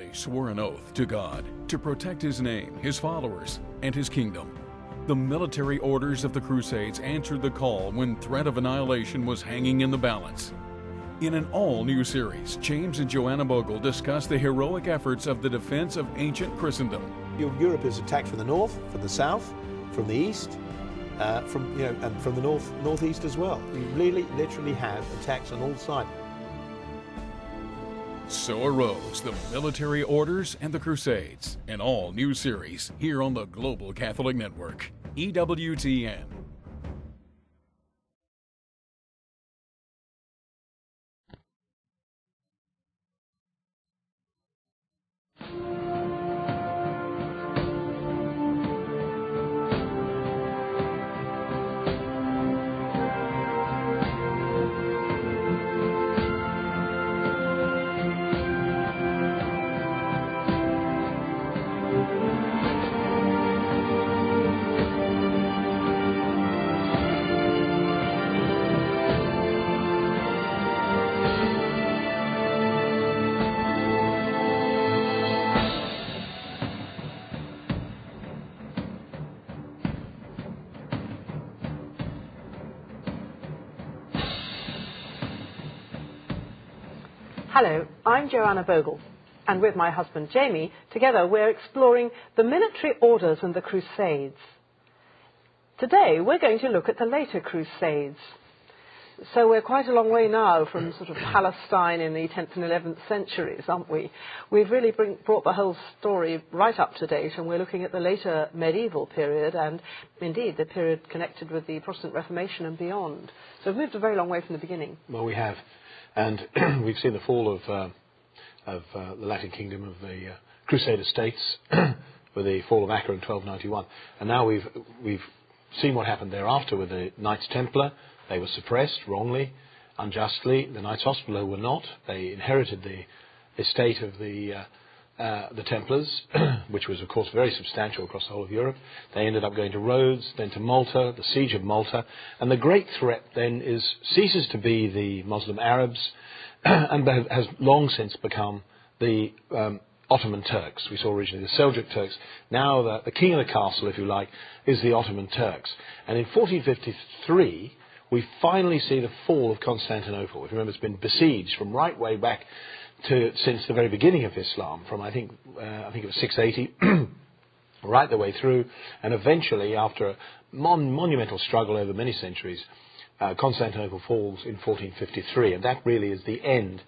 They swore an oath to God to protect his name, his followers, and his kingdom. The military orders of the Crusades answered the call when threat of annihilation was hanging in the balance. In an all-new series, James and Joanna Bogle discuss the heroic efforts of the defense of ancient Christendom. Europe is attacked from the north, from the south, from the east, and from the northeast as well. We really, literally have attacks on all sides. So arose the military orders and the Crusades, an all-new series here on the Global Catholic Network, EWTN. Hello, I'm Joanna Bogle, and with my husband Jamie, together we're exploring the military orders and the Crusades. Today we're going to look at the later Crusades. So we're quite a long way now from sort of Palestine in the 10th and 11th centuries, aren't we? We've really brought the whole story right up to date, and we're looking at the later medieval period and indeed the period connected with the Protestant Reformation and beyond. So we've moved a very long way from the beginning. Well, we have. And we've seen the fall of the Latin kingdom of the Crusader states with the fall of Acre in 1291. And now we've seen what happened thereafter with the Knights Templar. They were suppressed wrongly, unjustly. The Knights Hospitaller were not. They inherited the estate of the Templars, which was, of course, very substantial across the whole of Europe. They ended up going to Rhodes, then to Malta, the Siege of Malta. And the great threat then ceases to be the Muslim Arabs and has long since become the Ottoman Turks. We saw originally the Seljuk Turks. Now the king of the castle, if you like, is the Ottoman Turks. And in 1453, we finally see the fall of Constantinople. If you remember, it's been besieged from right way back since the very beginning of Islam, from I think it was 680, right the way through, and eventually, after a monumental struggle over many centuries, Constantinople falls in 1453, and that really is the end,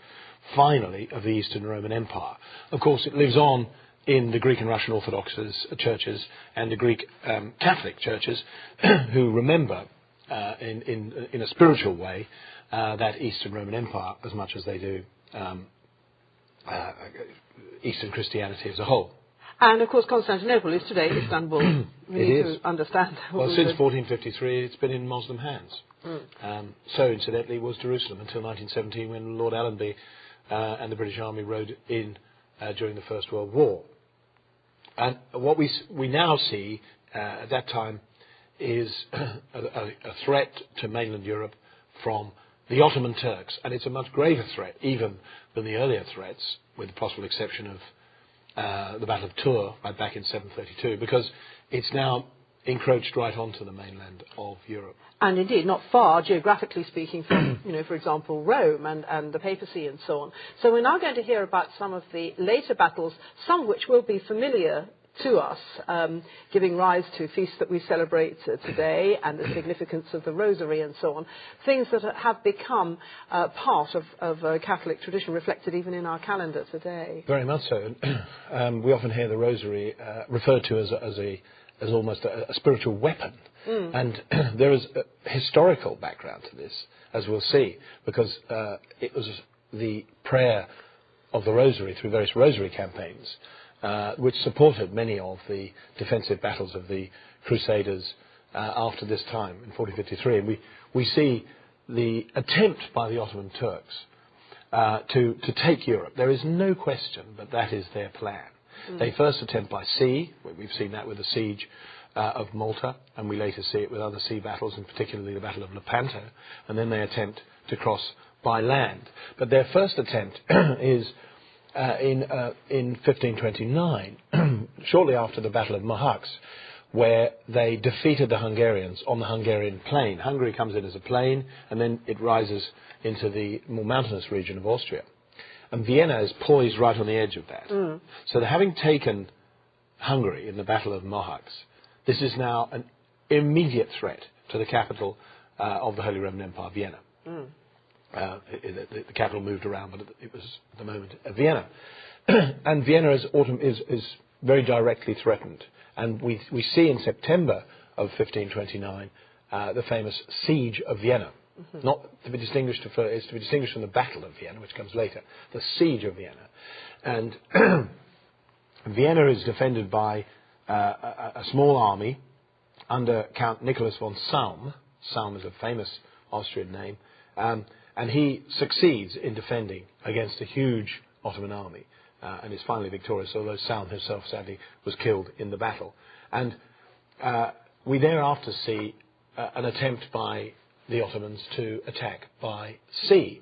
finally, of the Eastern Roman Empire. Of course, it lives on in the Greek and Russian Orthodox churches and the Greek Catholic churches, who remember in a spiritual way that Eastern Roman Empire as much as they do Eastern Christianity as a whole. And of course Constantinople is today Istanbul. We need to understand. Well, since 1453 it's been in Muslim hands. So incidentally was Jerusalem until 1917, when Lord Allenby and the British Army rode in during the First World War. And what we now see at that time is a threat to mainland Europe from the Ottoman Turks, and it's a much graver threat even than the earlier threats, with the possible exception of the Battle of Tours right back in 732, because it's now encroached right onto the mainland of Europe. And indeed not far, geographically speaking, from, for example, Rome and the papacy and so on. So we're now going to hear about some of the later battles, some which will be familiar to us, giving rise to feasts that we celebrate today and the significance of the Rosary and so on, things that have become part of Catholic tradition, reflected even in our calendar today. Very much so. We often hear the Rosary referred to as almost a spiritual weapon. And there is a historical background to this, as we'll see, because it was the prayer of the Rosary through various Rosary campaigns which supported many of the defensive battles of the Crusaders after this time in 1453. And we see the attempt by the Ottoman Turks to take Europe. There is no question that that is their plan. They first attempt by sea. We've seen that with the siege of Malta, and we later see it with other sea battles, and particularly the Battle of Lepanto, and then they attempt to cross by land. But their first attempt is in 1529, shortly after the Battle of Mohacs, where they defeated the Hungarians on the Hungarian plain. Hungary comes in as a plain, and then it rises into the more mountainous region of Austria. And Vienna is poised right on the edge of that. So having taken Hungary in the Battle of Mohacs, this is now an immediate threat to the capital of the Holy Roman Empire, Vienna. The capital moved around, but it was at the moment Vienna. And Vienna is very directly threatened. And we see in September of 1529 the famous Siege of Vienna. Not to be distinguished, it's to be distinguished from the Battle of Vienna, which comes later. The Siege of Vienna. And Vienna is defended by a small army under Count Nicholas von Salm. Salm is a famous Austrian name. And he succeeds in defending against a huge Ottoman army and is finally victorious, although Salm himself sadly was killed in the battle. And we thereafter see an attempt by the Ottomans to attack by sea.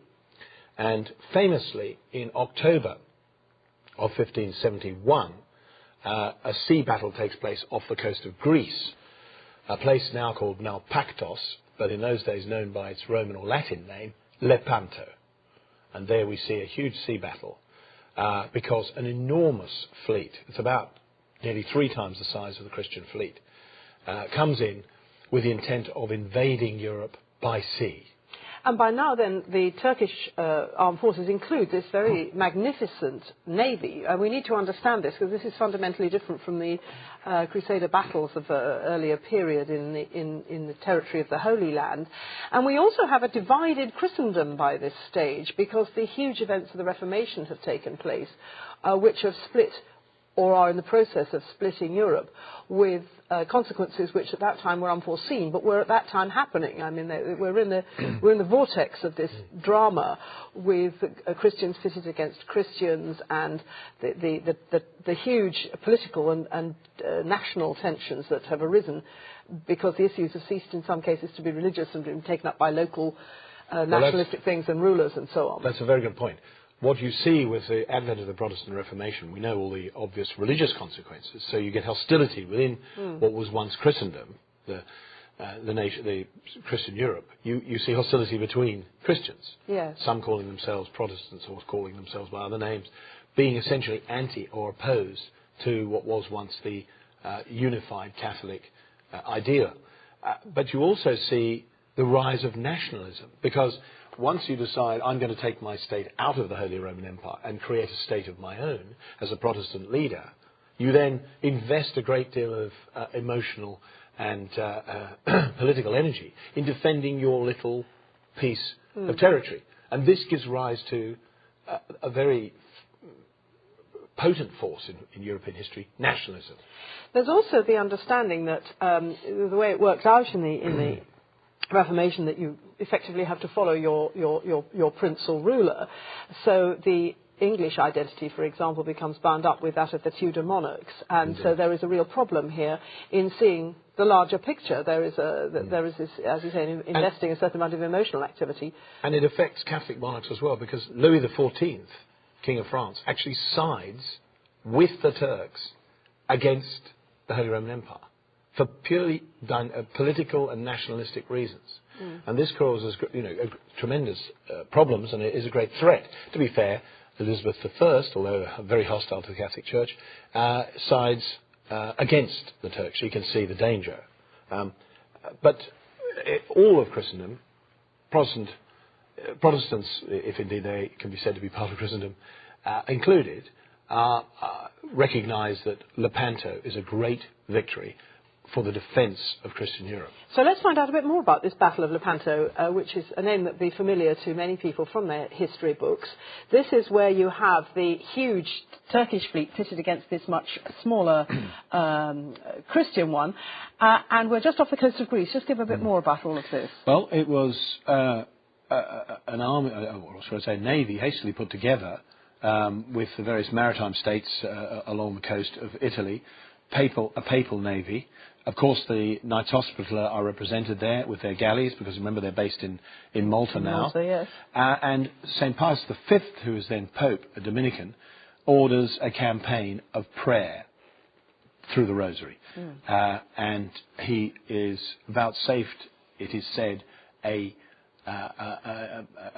And famously, in October of 1571, a sea battle takes place off the coast of Greece, a place now called Naupactos, but in those days known by its Roman or Latin name, Lepanto. And there we see a huge sea battle because an enormous fleet, it's about nearly 3 times the size of the Christian fleet, comes in with the intent of invading Europe by sea. And by now, then, the Turkish armed forces include this very magnificent navy. We need to understand this, because this is fundamentally different from the Crusader battles of an earlier period in the territory of the Holy Land. And we also have a divided Christendom by this stage, because the huge events of the Reformation have taken place, which have split or are in the process of splitting Europe, with consequences which at that time were unforeseen, but were at that time happening. I mean, we're in the vortex of this drama, with Christians pitted against Christians, and the huge political and national tensions that have arisen, because the issues have ceased in some cases to be religious and been taken up by local nationalistic things and rulers and so on. That's a very good point. What you see with the advent of the Protestant Reformation, we know all the obvious religious consequences. So you get hostility within what was once Christendom, the Christian Europe. You see hostility between Christians. Yes. Some calling themselves Protestants or calling themselves by other names, being essentially anti or opposed to what was once the unified Catholic ideal. But you also see the rise of nationalism, because once you decide, I'm going to take my state out of the Holy Roman Empire and create a state of my own as a Protestant leader, you then invest a great deal of emotional and political energy in defending your little piece of territory. And this gives rise to a very potent force in European history, nationalism. There's also the understanding that the way it works out in the Reformation, that you effectively have to follow your prince or ruler. So the English identity, for example, becomes bound up with that of the Tudor monarchs, and so there is a real problem here in seeing the larger picture. There is this, as you say, investing a certain amount of emotional activity. And it affects Catholic monarchs as well, because Louis XIV, King of France, actually sides with the Turks against the Holy Roman Empire, for purely political and nationalistic reasons. And this causes tremendous problems, and it is a great threat. To be fair, Elizabeth I, although very hostile to the Catholic Church, sides against the Turks. She can see the danger. But all of Christendom, Protestants, if indeed they can be said to be part of Christendom, included, recognise that Lepanto is a great victory for the defence of Christian Europe. So let's find out a bit more about this Battle of Lepanto, which is a name that will be familiar to many people from their history books. This is where you have the huge Turkish fleet pitted against this much smaller Christian one, and we're just off the coast of Greece. Just give a bit more about all of this. Well, it was an army, or should I say navy, hastily put together with the various maritime states along the coast of Italy, a papal navy. Of course, the Knights Hospitaller are represented there with their galleys, because remember they're based in Malta now. Malta, yes. And St. Pius V, who was then Pope, a Dominican, orders a campaign of prayer through the Rosary. And he is vouchsafed, it is said, a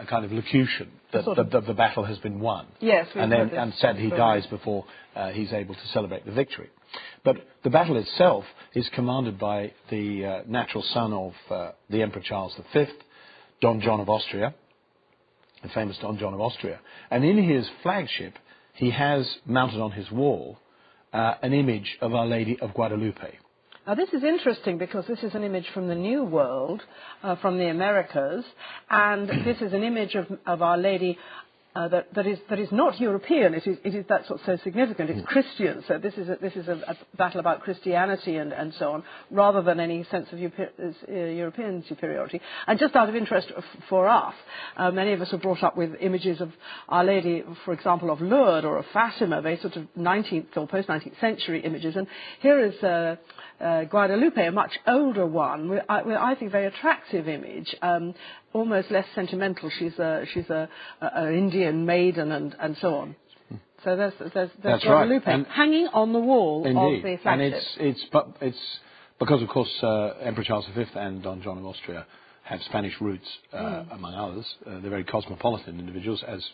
kind of locution that the battle has been won. Yes, and sadly he dies before he's able to celebrate the victory. But the battle itself is commanded by the natural son of the Emperor Charles V, Don John of Austria, the famous Don John of Austria. And in his flagship, he has mounted on his wall an image of Our Lady of Guadalupe. Now this is interesting because this is an image from the New World, from the Americas, and this is an image of Our Lady that is not European. It is that's what's so significant. It's Christian. So this is a battle about Christianity and so on, rather than any sense of European superiority. And just out of interest for us, many of us are brought up with images of Our Lady, for example, of Lourdes or of Fatima, very sort of 19th or post-19th century images. And here is Guadalupe, a much older one, with I think very attractive image. Almost less sentimental. She's an Indian maiden and so on. So there's That's Guadalupe right. hanging on the wall Indeed. of the flagship. And it's because, of course, Emperor Charles V and Don John of Austria have Spanish roots, among others. They're very cosmopolitan individuals, as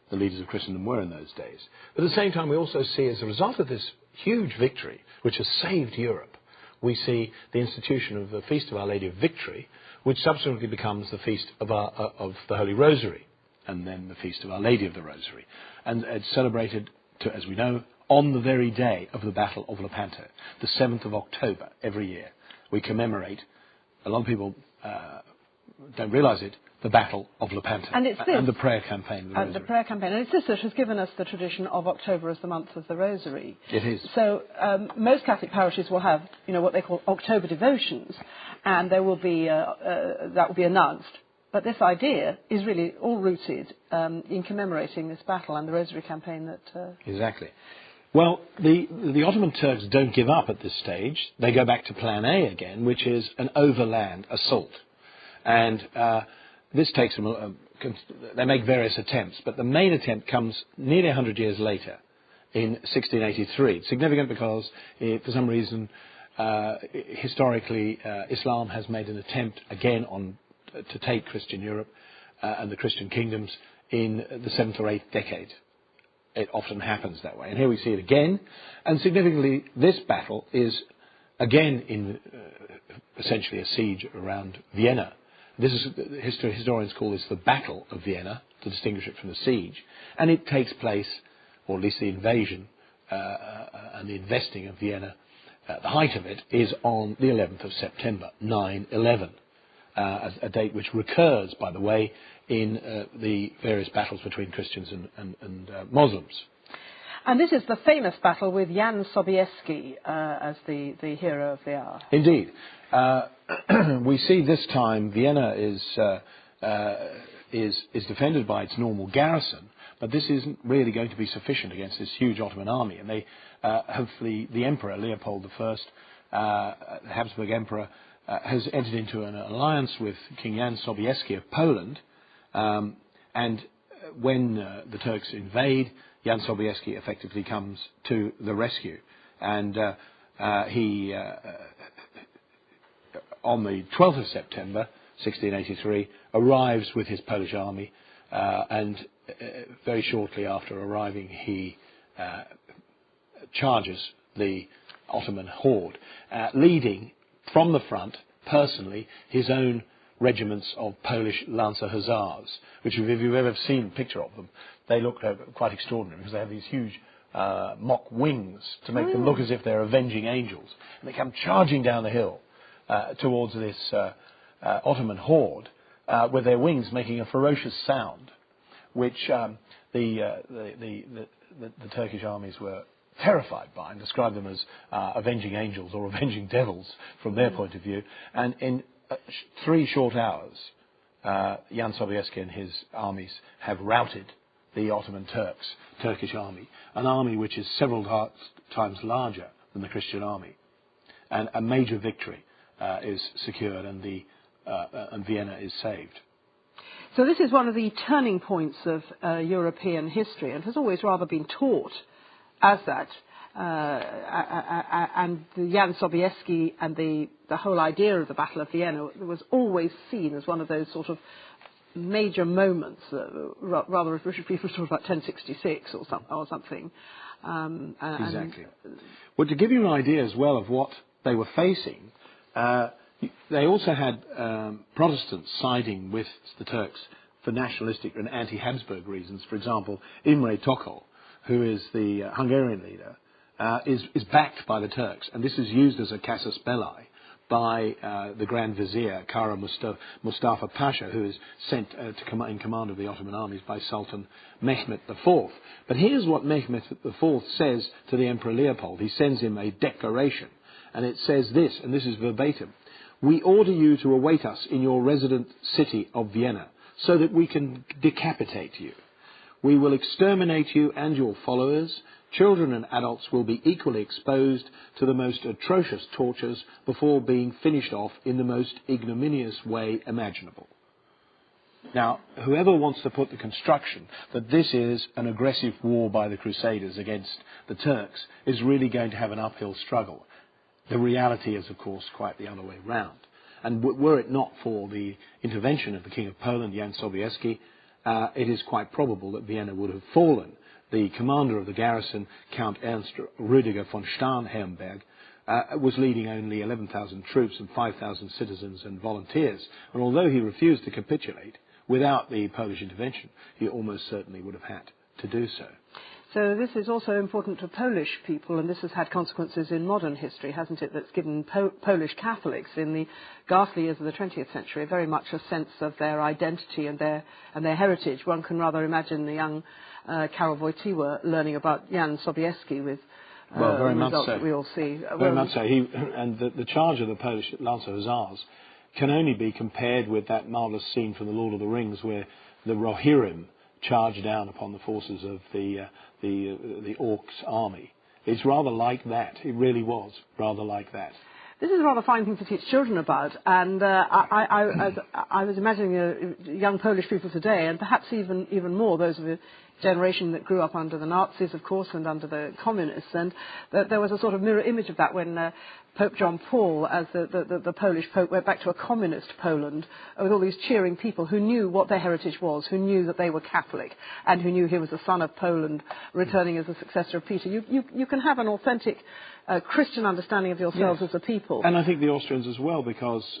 the leaders of Christendom were in those days. But at the same time, we also see, as a result of this huge victory, which has saved Europe, we see the institution of the Feast of Our Lady of Victory, which subsequently becomes the Feast of the Holy Rosary, and then the Feast of Our Lady of the Rosary. And it's celebrated, as we know, on the very day of the Battle of Lepanto, the 7th of October every year. We commemorate, a lot of people don't realise it, the Battle of Lepanto. And it's this. And the prayer campaign of the Rosary. The prayer campaign. And it's this that has given us the tradition of October as the month of the Rosary. It is. So most Catholic parishes will have, what they call October devotions, and there will be that will be announced. But this idea is really all rooted in commemorating this battle and the Rosary campaign that... Exactly. Well, the Ottoman Turks don't give up at this stage. They go back to Plan A again, which is an overland assault. And this takes them... they make various attempts, but the main attempt comes nearly 100 years later, in 1683. It's significant because, for some reason, historically, Islam has made an attempt again to take Christian Europe and the Christian kingdoms in the 7th or 8th decade. It often happens that way. And here we see it again. And significantly, this battle is again in essentially a siege around Vienna. This is, historians call this the Battle of Vienna, to distinguish it from the siege. And it takes place, or at least the invasion and the investing of Vienna, the height of it is on the 11th of September, 9/11. A date which recurs, by the way, in the various battles between Christians and Muslims. And this is the famous battle with Jan Sobieski as the hero of the hour. Indeed. We see this time Vienna is defended by its normal garrison, but this isn't really going to be sufficient against this huge Ottoman army. And they have the Emperor, Leopold I, the Habsburg Emperor, has entered into an alliance with King Jan Sobieski of Poland, and when the Turks invade, Jan Sobieski effectively comes to the rescue, and he, on the 12th of September, 1683, arrives with his Polish army, and very shortly after arriving, he charges the Ottoman horde, leading from the front, personally, his own regiments of Polish Lancer Hussars, which if you've ever seen a picture of them, they look quite extraordinary because they have these huge mock wings to make them look as if they're avenging angels. And they come charging down the hill towards this Ottoman horde with their wings making a ferocious sound, which the Turkish armies were terrified by and described them as avenging angels or avenging devils from their point of view. And in 3 short hours, Jan Sobieski and his armies have routed the Ottoman Turkish army, an army which is several times larger than the Christian army. And a major victory is secured, and Vienna is saved. So this is one of the turning points of European history, and has always rather been taught as that. And Jan Sobieski and the whole idea of the Battle of Vienna was always seen as one of those sort of major moments, rather as British people talk about 1066 or something. Exactly. Well, to give you an idea as well of what they were facing, they also had Protestants siding with the Turks for nationalistic and anti-Habsburg reasons. For example, Imre Tokol, who is the Hungarian leader, is backed by the Turks, and this is used as a casus belli by the Grand Vizier, Kara Mustafa Pasha, who is sent in command of the Ottoman armies by Sultan Mehmet IV. But here's what Mehmet IV says to the Emperor Leopold. He sends him a declaration, and it says this, and this is verbatim: "We order you to await us in your resident city of Vienna, so that we can decapitate you. We will exterminate you and your followers. Children and adults will be equally exposed to the most atrocious tortures before being finished off in the most ignominious way imaginable." Now, whoever wants to put the construction that this is an aggressive war by the Crusaders against the Turks is really going to have an uphill struggle. The reality is, of course, quite the other way round. And were it not for the intervention of the King of Poland, Jan Sobieski, it is quite probable that Vienna would have fallen. The commander of the garrison, Count Ernst Rüdiger von Starnhelmberg, was leading only 11,000 troops and 5,000 citizens and volunteers. And although he refused to capitulate, without the Polish intervention, he almost certainly would have had to do so. So this is also important to Polish people, and this has had consequences in modern history, hasn't it? That's given Polish Catholics in the ghastly years of the 20th century very much a sense of their identity and their heritage. One can rather imagine the young Karol Wojtyła learning about Jan Sobieski with very the much results so. that we all see. Very much so. And the charge of the Polish Lancer Hussars can only be compared with that marvellous scene from The Lord of the Rings where the Rohirrim charged down upon the forces of the Orcs' army. It's rather like that. It really was rather like that. This is a rather fine thing to teach children about, and I was imagining young Polish people today, and perhaps even more those of a generation that grew up under the Nazis, of course, and under the communists, and there was a sort of mirror image of that when Pope John Paul, as the Polish Pope, went back to a communist Poland with all these cheering people who knew what their heritage was, who knew that they were Catholic, and who knew he was the son of Poland, returning as a successor of Peter. You can have an authentic Christian understanding of yourselves as a people. And I think the Austrians as well,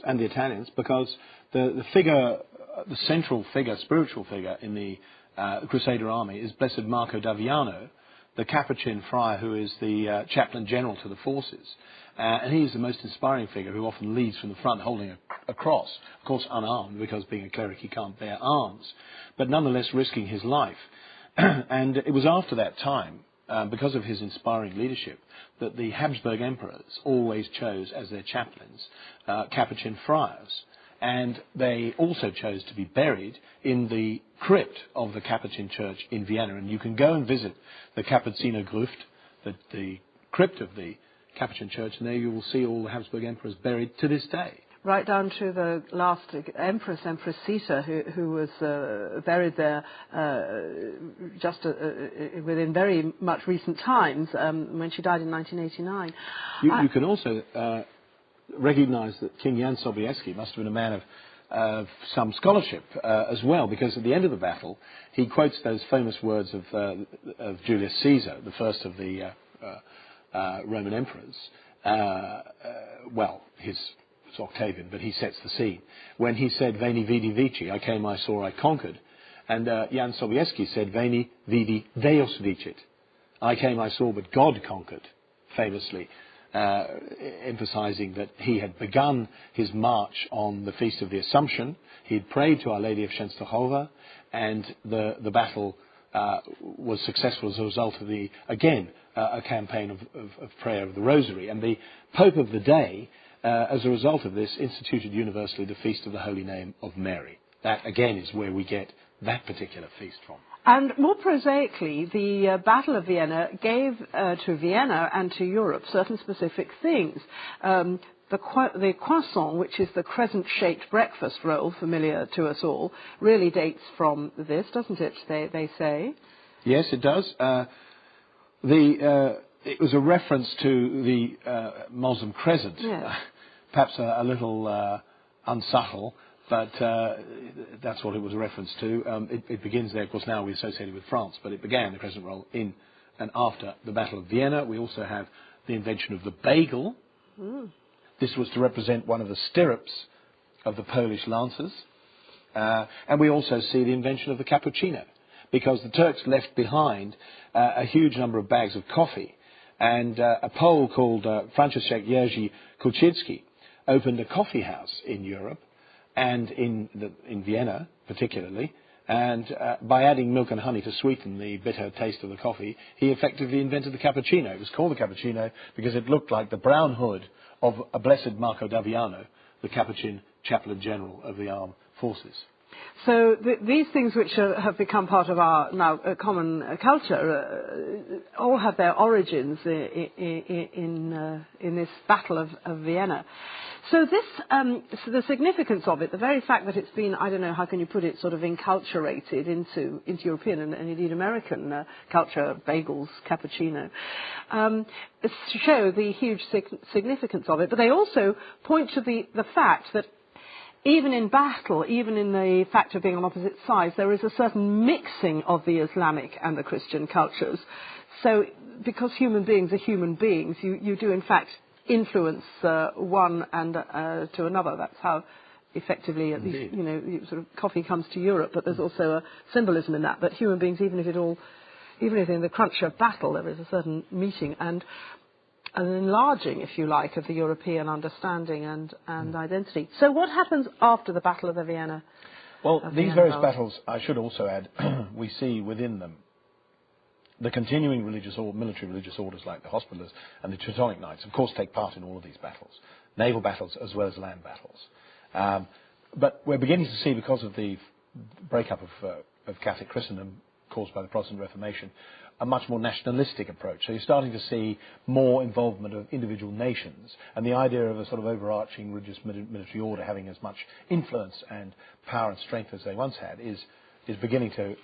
and the Italians, because the central figure, spiritual figure in the Crusader army is Blessed Marco d'Aviano, the Capuchin friar who is the chaplain general to the forces. And he is the most inspiring figure who often leads from the front holding a cross, of course unarmed, because being a cleric he can't bear arms, but nonetheless risking his life. And it was after that time, because of his inspiring leadership, that the Habsburg emperors always chose as their chaplains Capuchin friars. And they also chose to be buried in the crypt of the Capuchin church in Vienna. And you can go and visit the Kapuziner Gruft, the crypt of the Capuchin church, and there you will see all the Habsburg emperors buried to this day. Right down to the last Empress Sita, who was buried there just within very much recent times, when she died in 1989. You can also recognise that King Jan Sobieski must have been a man of some scholarship as well, because at the end of the battle he quotes those famous words of Julius Caesar, the first of the Roman emperors. It's Octavian, but he sets the scene when he said "Veni, vidi, vici," I came, I saw, I conquered, and Jan Sobieski said "Veni, vidi, Deus vicit," I came, I saw, but God conquered, famously. Emphasizing that he had begun his march on the Feast of the Assumption. He had prayed to Our Lady of Częstochowa, and the battle was successful as a result of a campaign of prayer of the Rosary. And the Pope of the day, as a result of this, instituted universally the Feast of the Holy Name of Mary. That, again, is where we get that particular feast from. And more prosaically, the Battle of Vienna gave to Vienna and to Europe certain specific things. The the croissant, which is the crescent-shaped breakfast roll, familiar to us all, really dates from this, doesn't it, they say? Yes, it does. It was a reference to the Muslim crescent, Yes. perhaps a little unsubtle, but that's what it was a reference to. It begins there, of course, now we associate it with France, but it began, the crescent roll, in and after the Battle of Vienna. We also have the invention of the bagel. Mm. This was to represent one of the stirrups of the Polish lancers. And we also see the invention of the cappuccino, because the Turks left behind a huge number of bags of coffee. And a Pole called Franciszek Jerzy Kulczycki opened a coffee house in Europe, and in Vienna particularly. And by adding milk and honey to sweeten the bitter taste of the coffee, he effectively invented the cappuccino. It was called the cappuccino because it looked like the brown hood of a blessed Marco d'Aviano, the Capuchin chaplain general of the armed forces. So these things which have become part of our now common culture all have their origins in this Battle of Vienna. So this, so the significance of it, the very fact that it's been, I don't know, how can you put it, sort of enculturated into European and indeed American culture, bagels, cappuccino, show the huge significance of it. But they also point to the fact that even in battle, even in the fact of being on opposite sides, there is a certain mixing of the Islamic and the Christian cultures. So because human beings are human beings, you do in fact influence one and to another. That's how effectively, at least, you know, sort of coffee comes to Europe, but there's also a symbolism in that. But human beings, even if in the crunch of battle, there is a certain meeting and an enlarging, if you like, of the European understanding and identity. So what happens after the Battle of Vienna? Well, these various battles, I should also add, we see within them the continuing religious or military religious orders like the Hospitallers and the Teutonic Knights, of course, take part in all of these battles, naval battles as well as land battles. But we're beginning to see, because of the breakup of Catholic Christendom caused by the Protestant Reformation, a much more nationalistic approach. So you're starting to see more involvement of individual nations, and the idea of a sort of overarching religious military order having as much influence and power and strength as they once had is beginning to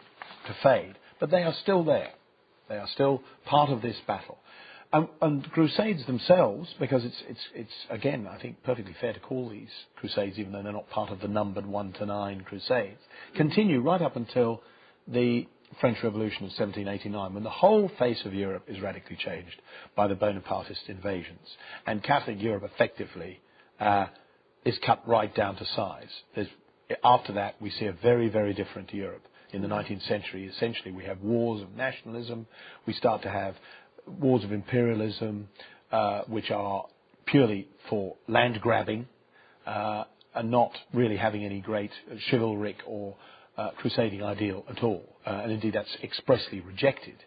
fade. But they are still there. They are still part of this battle. And Crusades themselves, because it's again, I think, perfectly fair to call these Crusades, even though they're not part of the numbered 1 to 9 Crusades, continue right up until the French Revolution of 1789, when the whole face of Europe is radically changed by the Bonapartist invasions. And Catholic Europe effectively is cut right down to size. After that, we see a very, very different Europe. In the 19th century, essentially, we have wars of nationalism. We start to have wars of imperialism, which are purely for land grabbing and not really having any great chivalric or crusading ideal at all. And indeed, that's expressly rejected.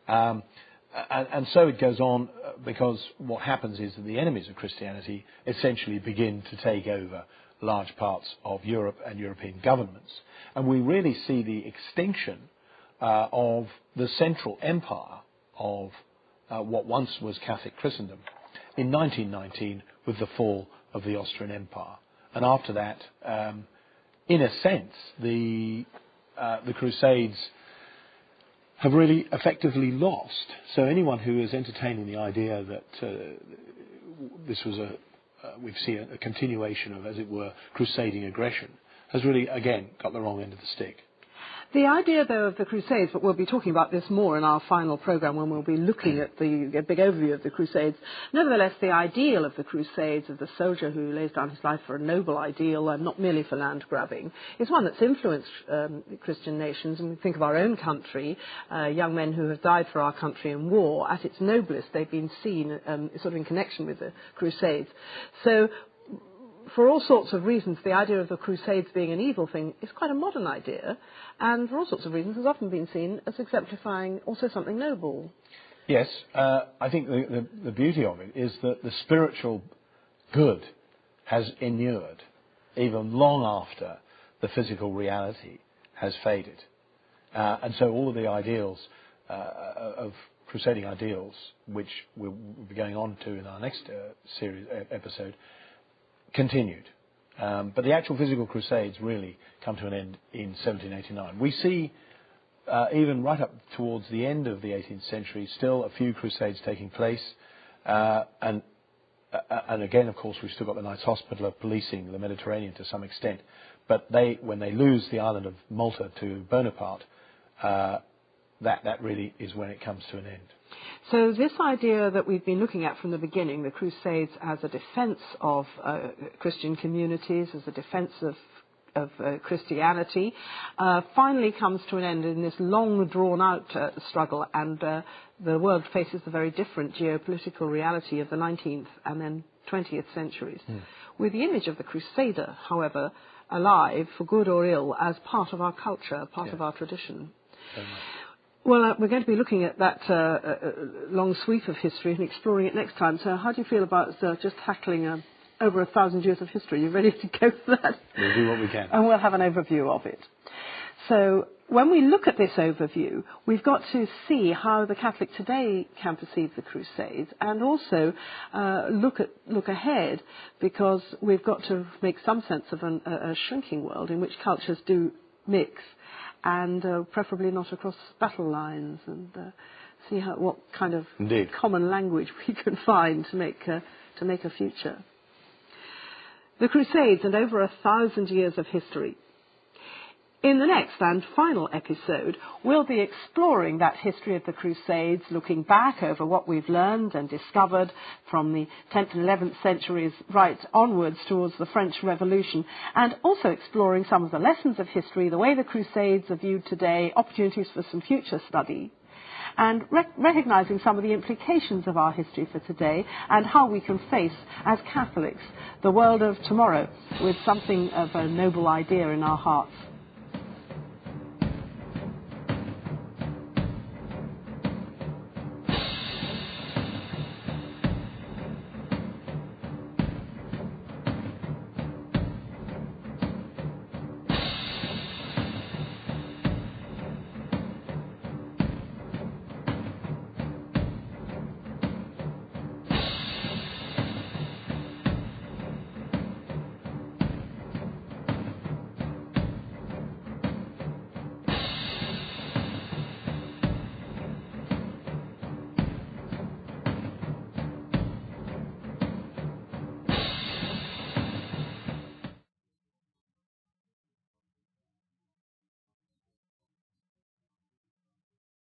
And so it goes on, because what happens is that the enemies of Christianity essentially begin to take over large parts of Europe and European governments. And we really see the extinction of the central empire of what once was Catholic Christendom in 1919 with the fall of the Austrian Empire. And after that, in a sense, the Crusades have really effectively lost. So anyone who is entertaining the idea that this was we've seen a continuation of, as it were, crusading aggression, has really, again, got the wrong end of the stick. The idea, though, of the Crusades, but we'll be talking about this more in our final programme when we'll be looking at the big overview of the Crusades. Nevertheless, the ideal of the Crusades, of the soldier who lays down his life for a noble ideal and not merely for land grabbing, is one that's influenced Christian nations. And we think of our own country, young men who have died for our country in war. At its noblest, they've been seen sort of in connection with the Crusades. So, for all sorts of reasons, the idea of the Crusades being an evil thing is quite a modern idea, and for all sorts of reasons has often been seen as exemplifying also something noble. Yes, I think the beauty of it is that the spiritual good has inured even long after the physical reality has faded. And so all of the ideals of crusading ideals, which we'll be going on to in our next series episode, continued. But the actual physical crusades really come to an end in 1789. We see, even right up towards the end of the 18th century, still a few crusades taking place. And again, of course, we've still got the Knights Hospitaller policing the Mediterranean to some extent. But when they lose the island of Malta to Bonaparte, that really is when it comes to an end. So this idea that we've been looking at from the beginning, the Crusades as a defence of Christian communities, as a defence of Christianity, finally comes to an end in this long drawn-out struggle, and the world faces the very different geopolitical reality of the 19th and then 20th centuries. With the image of the Crusader, however, alive, for good or ill, as part of our culture, part of our tradition. Well, we're going to be looking at that long sweep of history and exploring it next time. So how do you feel about just tackling over 1,000 years of history? You ready to go for that? We'll do what we can. And we'll have an overview of it. So when we look at this overview, we've got to see how the Catholic today can perceive the Crusades, and also look ahead, because we've got to make some sense of a shrinking world in which cultures do mix, and preferably not across battle lines, and see what kind of common language we can find to make a future. The Crusades and over 1,000 years of history. In the next and final episode, we'll be exploring that history of the Crusades, looking back over what we've learned and discovered from the 10th and 11th centuries right onwards towards the French Revolution, and also exploring some of the lessons of history, the way the Crusades are viewed today, opportunities for some future study, and recognising some of the implications of our history for today, and how we can face, as Catholics, the world of tomorrow with something of a noble idea in our hearts.